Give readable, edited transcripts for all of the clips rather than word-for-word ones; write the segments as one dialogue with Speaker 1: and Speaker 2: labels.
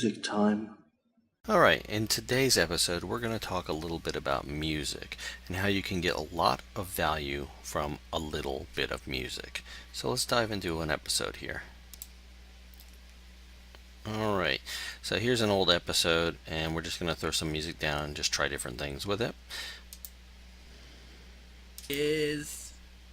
Speaker 1: music time.
Speaker 2: Alright, in today's episode we're going to talk a little bit about music and how you can get a lot of value from a little bit of music. So let's dive into an episode here. Alright, so here's an old episode and we're just going to throw some music down and just try different things with it.
Speaker 3: Is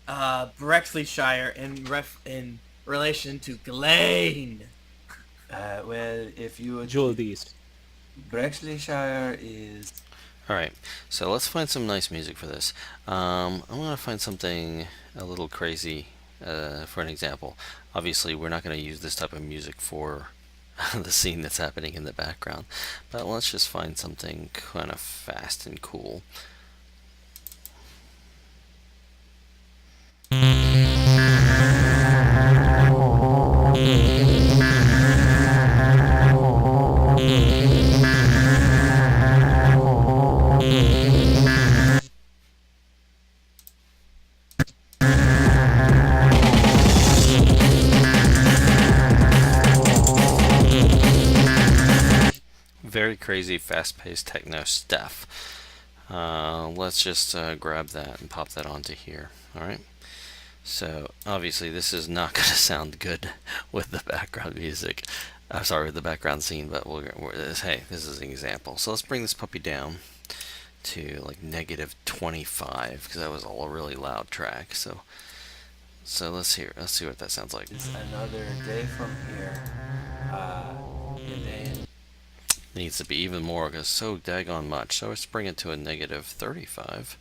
Speaker 3: Brexleyshire in relation to Glane?
Speaker 1: Well, if you
Speaker 4: Jewel of the East.
Speaker 1: Brexleyshire is
Speaker 2: Alright, so let's find some nice music for this. I'm going to find something a little crazy for an example. Obviously we're not going to use this type of music for the scene that's happening in the background, but let's just find something kind of fast and cool. Very crazy, fast-paced techno stuff. Let's just grab that and pop that onto here. Alright. So obviously this is not going to sound good with the background music. I'm sorry, with the background scene, but hey, this is an example. So let's bring this puppy down to like -25 because that was a really loud track. So let's see what that sounds like.
Speaker 1: it's another day from here. And then
Speaker 2: It needs to be even more because it's so daggone much. So let's bring it to a -35.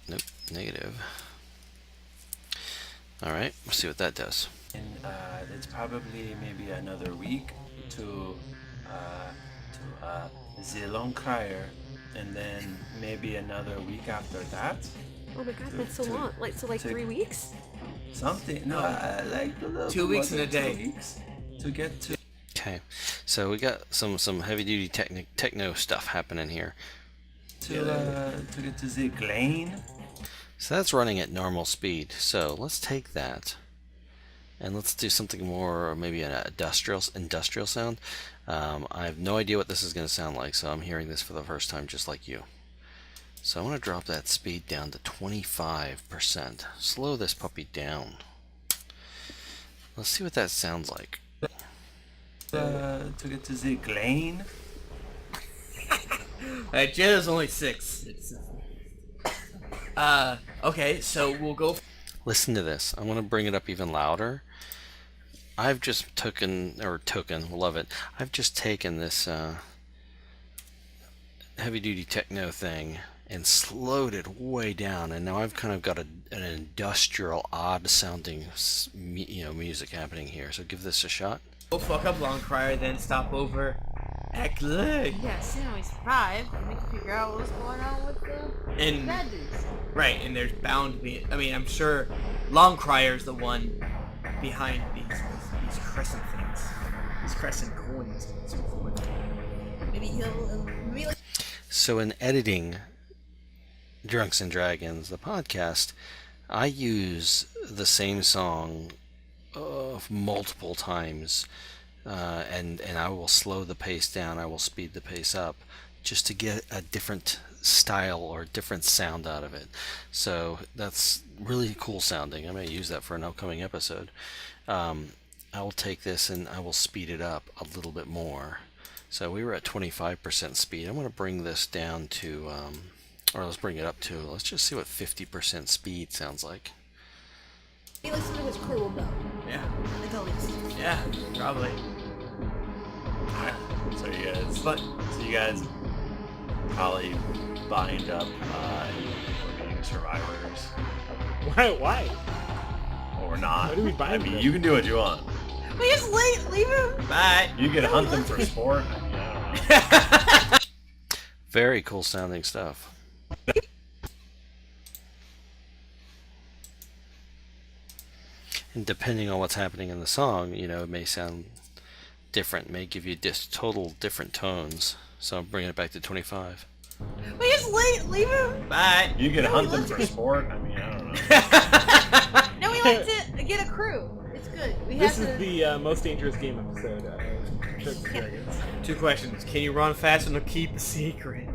Speaker 2: Nope, negative. Alright, let's see what that does.
Speaker 1: it's probably maybe another week to the long crier, and then maybe another week after that.
Speaker 5: Oh my god, that's so long. Like 3 weeks?
Speaker 1: Something. No, like a little
Speaker 3: 2 weeks
Speaker 1: more
Speaker 3: and a
Speaker 1: than 2
Speaker 3: day.
Speaker 1: weeks to get to.
Speaker 2: Okay, so we got some heavy duty techno stuff happening here.
Speaker 1: To get to the Glane.
Speaker 2: So that's running at normal speed. So let's take that and let's do something more, maybe an industrial sound. I have no idea what this is going to sound like, so I'm hearing this for the first time just like you. So I want to drop that speed down to 25%. Slow this puppy down. Let's see what that sounds like.
Speaker 1: To get to the Glane.
Speaker 3: Alright, Jada's only 6. Okay, so we'll go.
Speaker 2: Listen to this. I want to bring it up even louder. I've just love it. I've just taken this heavy duty techno thing and slowed it way down, and now I've kind of got an industrial, odd sounding music happening here. So give this a shot.
Speaker 3: Go fuck up Long Crier, then stop over at Glane.
Speaker 5: Yeah, soon we survived and we can figure out what's going on with the
Speaker 3: And
Speaker 5: bad dudes.
Speaker 3: right, and there's bound to be. I mean, I'm sure Long Crier's the one behind these crescent things, these crescent coins, and so forth.
Speaker 5: Maybe he'll
Speaker 2: So in editing Drunks and Dragons, the podcast, I use the same song multiple times, and I will slow the pace down, I will speed the pace up, just to get a different style or different sound out of it. So that's really cool sounding. I may use that for an upcoming episode. I will take this and I will speed it up a little bit more. So we were at 25% speed. I'm going to bring this down to, or let's bring it up to, let's just see what 50% speed sounds like.
Speaker 5: listen to his crew though.
Speaker 3: Yeah,
Speaker 5: At the least.
Speaker 3: yeah, probably.
Speaker 6: So you guys
Speaker 3: But
Speaker 6: probably bind up being survivors,
Speaker 4: Why?
Speaker 6: or not.
Speaker 4: Why do we bind
Speaker 6: I mean,
Speaker 4: them?
Speaker 6: you can do what you want.
Speaker 5: We just leave him.
Speaker 3: bye.
Speaker 6: You can hunt them for sport. I mean, I don't know.
Speaker 2: Very cool sounding stuff. And depending on what's happening in the song, it may sound different, may give you total different tones. So I'm bringing it back to 25.
Speaker 5: We just leave him.
Speaker 3: Bye.
Speaker 6: You can
Speaker 5: No,
Speaker 6: hunt
Speaker 5: he
Speaker 6: them
Speaker 5: looks
Speaker 6: for
Speaker 5: good.
Speaker 6: sport. I mean, I don't know.
Speaker 5: No, we like to get a crew. It's good. We
Speaker 4: This
Speaker 5: have
Speaker 4: is
Speaker 5: to.
Speaker 4: the most dangerous game episode. Dragons and Dragons.
Speaker 3: 2 questions. Can you run fast enough to keep a secret?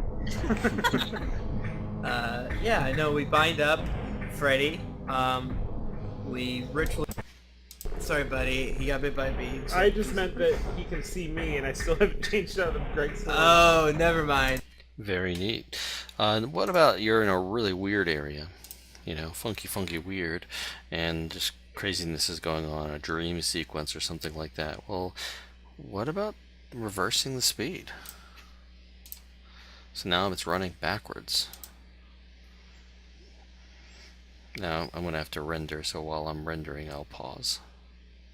Speaker 3: Yeah, I know we bind up Freddy. We ritually... Sorry, buddy. He got bit by a bee.
Speaker 4: I just meant that he can see me, and I still haven't changed out of Greg's sword.
Speaker 3: Oh, never mind.
Speaker 2: Very neat. What about you're in a really weird area? You know, funky weird, and just craziness is going on, a dream sequence or something like that. Well, what about reversing the speed? So now it's running backwards. Now I'm going to have to render, so while I'm rendering, I'll pause.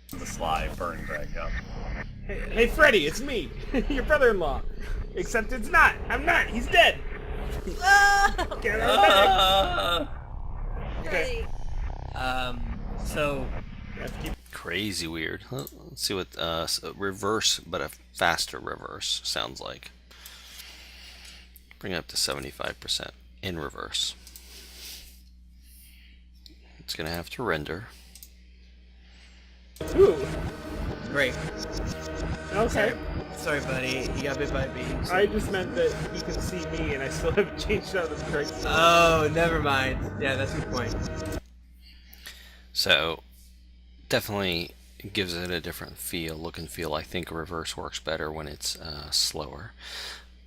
Speaker 6: The sly burn Greg up.
Speaker 4: Hey, Freddy, it's me, your brother-in-law. Except it's not. I'm not. He's dead. Get out of bed. Okay.
Speaker 3: So...
Speaker 4: I have to keep...
Speaker 2: Crazy weird. Let's see what reverse, but a faster reverse sounds like. Bring it up to 75% in reverse. It's going to have to render.
Speaker 4: Ooh.
Speaker 3: Great.
Speaker 4: Okay.
Speaker 3: Sorry, buddy. He got bit by a bee.
Speaker 4: I just meant that he can see me, and I still haven't changed out of Greg's sword.
Speaker 3: Oh, never mind. Yeah, that's a good point.
Speaker 2: So, definitely gives it a different feel, look and feel. I think reverse works better when it's slower.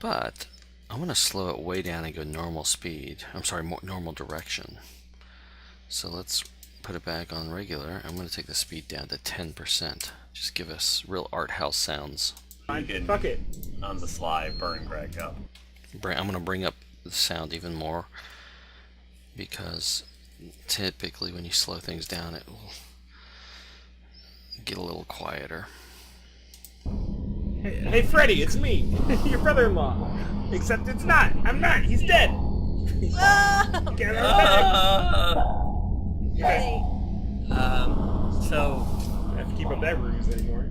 Speaker 2: But I'm going to slow it way down and go normal speed. I'm sorry, normal direction. So let's put it back on regular. I'm going to take the speed down to 10%. Just give us real art house sounds.
Speaker 6: You can,
Speaker 4: Fuck it.
Speaker 6: on the sly, burn Greg up.
Speaker 2: I'm going to bring up the sound even more, because typically when you slow things down it will get a little quieter.
Speaker 4: Hey, Freddy, it's me, your brother-in-law. Except it's not. I'm not. He's dead. Get out of bed. Okay.
Speaker 3: So...
Speaker 4: I have to keep up that ruse anymore.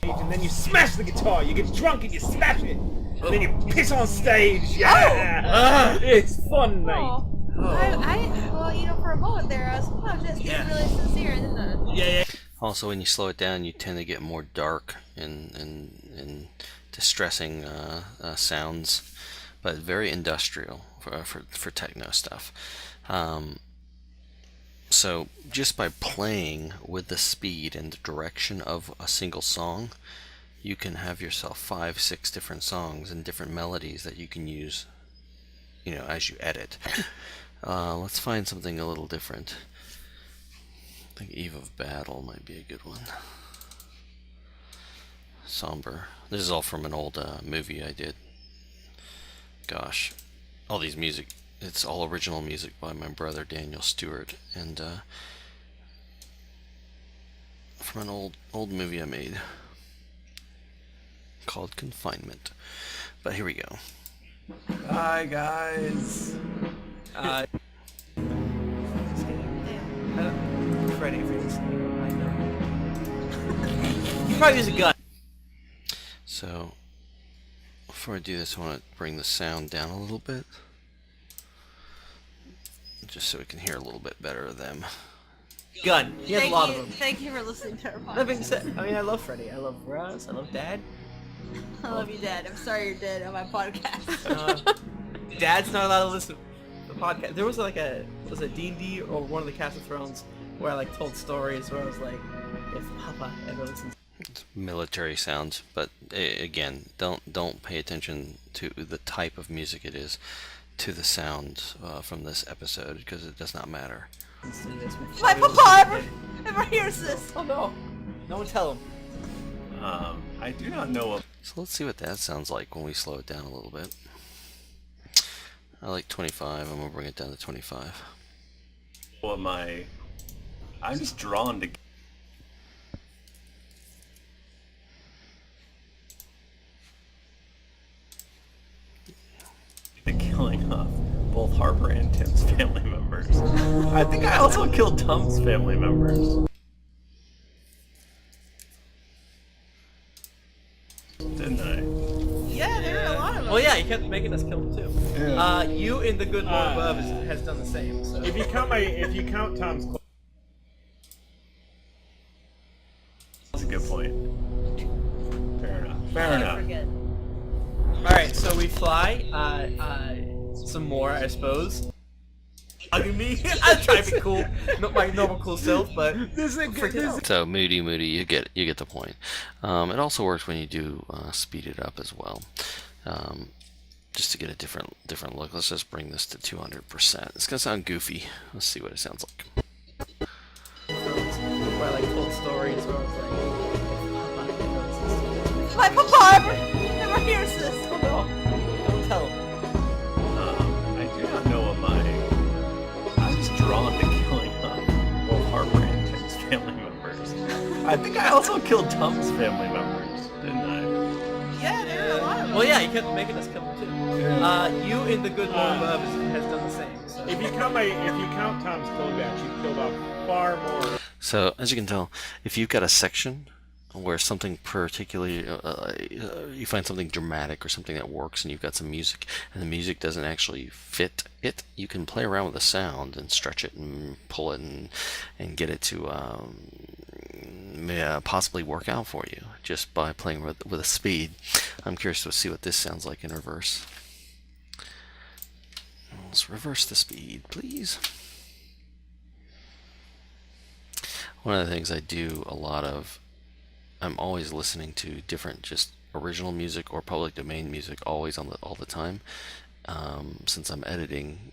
Speaker 4: And then you smash the guitar. You get drunk and you smash it. And then you piss on stage. Yeah. It's fun night.
Speaker 5: Oh. Well, you know, for a moment there, I was just being really sincere, and then
Speaker 3: Yeah.
Speaker 2: Also, when you slow it down, you tend to get more dark and distressing sounds, but very industrial for techno stuff. So just by playing with the speed and the direction of a single song, you can have yourself 5-6 different songs and different melodies that you can use, you know, as you edit. Let's find something a little different. I think Eve of Battle might be a good one. Somber. This is all from an old movie I did. Gosh, all these music. It's all original music by my brother Daniel Stewart, and from an old movie I made called Confinement. But here we go.
Speaker 1: Hi guys.
Speaker 3: Freddy, if you're listening, I know. You probably use a gun.
Speaker 2: So before I do this, I want to bring the sound down a little bit, just so we can hear a little bit better of them.
Speaker 3: Gun. He has a lot of them.
Speaker 5: Thank you for listening to our podcast.
Speaker 3: That being said, I mean, I love Freddy. I love Russ. I love Dad.
Speaker 5: I love you, Dad. I'm sorry you're dead on my podcast.
Speaker 3: Dad's not allowed to listen to the podcast. There was like was it D&D or one of the Cast of Thrones where I like told stories where I was like, if Papa ever listens.
Speaker 2: It's military sounds, but again, don't pay attention to the type of music it is, to the sound from this episode, because it does not matter.
Speaker 5: My Papa ever hears this.
Speaker 3: Oh no! No one tell him.
Speaker 6: I do not know.
Speaker 2: So let's see what that sounds like when we slow it down a little bit. I like 25. I'm gonna bring it down to 25.
Speaker 6: What I'm just drawn to. The killing of both Harper and Tim's family members. I think I also killed Tom's family members. Didn't I?
Speaker 5: Yeah, there are a lot of them.
Speaker 3: Oh yeah, you kept making us kill him too.
Speaker 6: Yeah.
Speaker 3: You in the Good Lord Above has done the same. So.
Speaker 4: If you count Tom's clothes.
Speaker 6: That's a good point.
Speaker 3: some more, I suppose. Hugging me. I'm trying to be cool, not my normal cool self, but freaking out.
Speaker 2: So moody, you get the point. It also works when you do speed it up as well, just to get a different look. Let's just bring this to 200%. It's gonna sound goofy. Let's see what it sounds like.
Speaker 3: Where I like told stories where I was
Speaker 5: My papa never hears this.
Speaker 3: like, oh no, don't tell him.
Speaker 6: I do not know what I was drawn to killing both Harper and Tim's family members. I think I also killed Tom's family members, didn't I?
Speaker 5: Yeah, there are a lot of them.
Speaker 3: Well, yeah, he kept making us kill him too. You in the good Lord has done the same. So.
Speaker 4: If you count Tom's clone batch, you've killed off far more.
Speaker 2: So as you can tell, if you've got a section where something particularly, you find something dramatic or something that works, and you've got some music, and the music doesn't actually fit it, you can play around with the sound and stretch it and pull it and get it to possibly work out for you just by playing with a speed. I'm curious to see what this sounds like in reverse. Let's reverse the speed, please. One of the things I do a lot of, I'm always listening to different just original music or public domain music always all the time. Since I'm editing,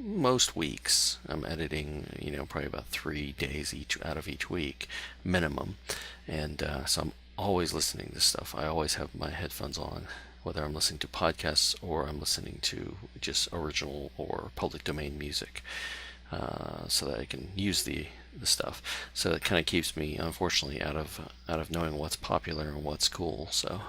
Speaker 2: most weeks I'm editing, probably about 3 days out of each week minimum, and so I'm always listening to stuff. I always have my headphones on, whether I'm listening to podcasts or I'm listening to just original or public domain music, so that I can use the stuff. So it kind of keeps me, unfortunately, out of knowing what's popular and what's cool. So,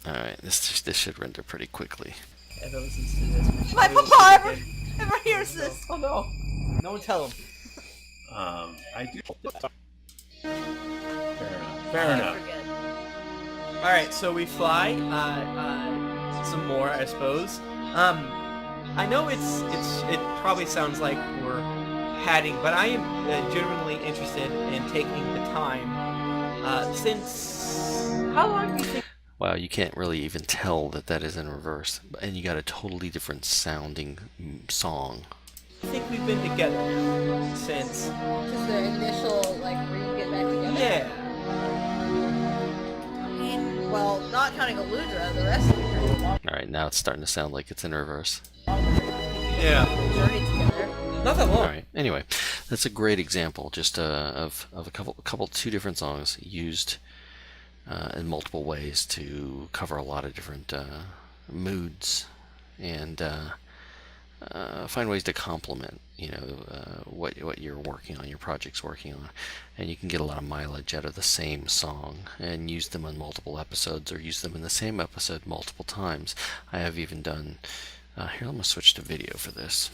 Speaker 2: all right, this should render pretty quickly.
Speaker 3: Ever listens to this?
Speaker 5: My papa never hears this.
Speaker 3: Oh no! No one tell him.
Speaker 6: I do.
Speaker 3: Fair enough. All right, so we fly. Some more, I suppose. I know it probably sounds like we're padding, but I am genuinely interested in taking the time. Since how long do you think?
Speaker 2: Wow, you can't really even tell that is in reverse, and you got a totally different sounding song.
Speaker 3: I think we've been together now since.
Speaker 5: Since the initial where you get back together.
Speaker 3: Yeah.
Speaker 5: I mean, well, not counting Aludra, the rest of the pretty long.
Speaker 2: All right, now it's starting to sound like it's in reverse.
Speaker 3: Yeah.
Speaker 5: Journey together.
Speaker 3: Not that long.
Speaker 2: All right. Anyway, that's a great example, just of a couple two different songs used in multiple ways to cover a lot of different moods, and find ways to complement, what you're working on, your project's working on, and you can get a lot of mileage out of the same song and use them on multiple episodes, or use them in the same episode multiple times. I have even done. Here, I'm gonna switch to video for this.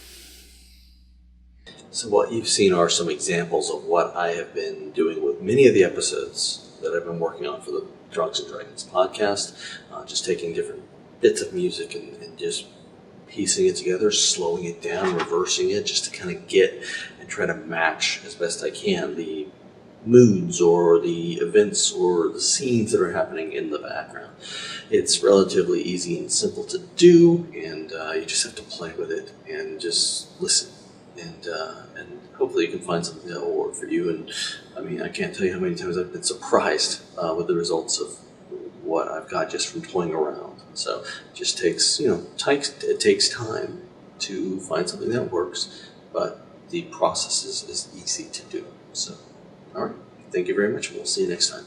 Speaker 7: So what you've seen are some examples of what I have been doing with many of the episodes that I've been working on for the Drunks and Dragons podcast, just taking different bits of music and just piecing it together, slowing it down, reversing it, just to kind of get and try to match as best I can the moods or the events or the scenes that are happening in the background. It's relatively easy and simple to do, and you just have to play with it and just listen. And hopefully you can find something that will work for you. And I mean, I can't tell you how many times I've been surprised with the results of what I've got just from toying around. So it just takes, it takes time to find something that works, but the process is easy to do. So, all right, thank you very much, and we'll see you next time.